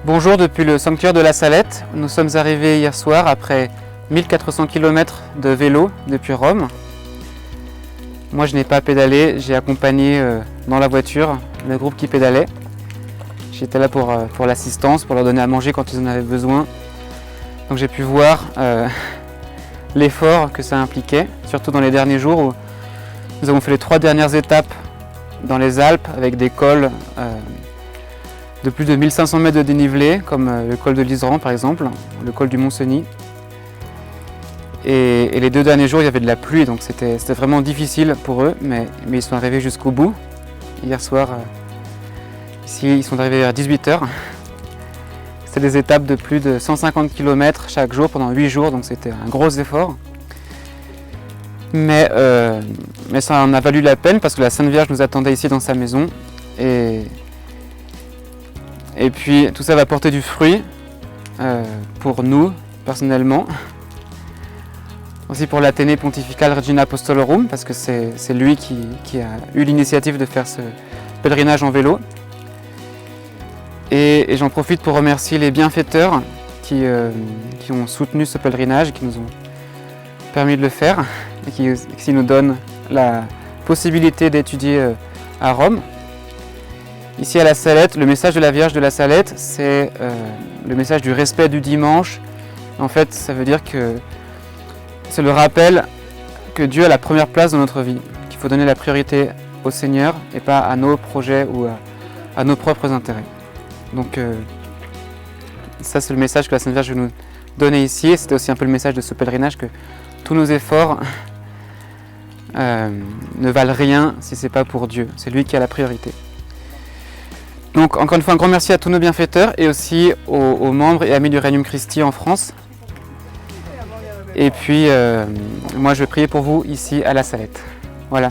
Bonjour depuis le sanctuaire de la Salette. Nous sommes arrivés hier soir après 1400 km de vélo depuis Rome. Moi je n'ai pas pédalé, j'ai accompagné dans la voiture le groupe qui pédalait. J'étais là pour l'assistance, pour leur donner à manger quand ils en avaient besoin. Donc j'ai pu voir l'effort que ça impliquait, surtout dans les derniers jours où nous avons fait les 3 dernières étapes dans les Alpes avec des cols de plus de 1500 mètres de dénivelé, comme le col de l'Iseran par exemple, le col du Mont-Cenis. Et les 2 derniers jours, il y avait de la pluie, donc c'était vraiment difficile pour eux, mais ils sont arrivés jusqu'au bout. Hier soir, ici, ils sont arrivés vers 18 h. C'était des étapes de plus de 150 km chaque jour pendant 8 jours, donc c'était un gros effort. Mais ça en a valu la peine parce que la Sainte Vierge nous attendait ici dans sa maison. Et puis tout ça va porter du fruit pour nous, personnellement. Aussi pour l'Athénée pontificale Regina Apostolorum, parce que c'est lui qui a eu l'initiative de faire ce pèlerinage en vélo. Et j'en profite pour remercier les bienfaiteurs qui ont soutenu ce pèlerinage, qui nous ont permis de le faire et qui nous donnent la possibilité d'étudier à Rome. Ici à la Salette, le message de la Vierge de la Salette, c'est le message du respect du dimanche. En fait, ça veut dire que c'est le rappel que Dieu a la première place dans notre vie, qu'il faut donner la priorité au Seigneur et pas à nos projets ou à nos propres intérêts. Donc ça c'est le message que la Sainte Vierge veut nous donner ici, et c'était aussi un peu le message de ce pèlerinage, que tous nos efforts ne valent rien si ce n'est pas pour Dieu, c'est lui qui a la priorité. Donc encore une fois un grand merci à tous nos bienfaiteurs et aussi aux membres et amis du Regnum Christi en France. Et puis moi je vais prier pour vous ici à la Salette. Voilà.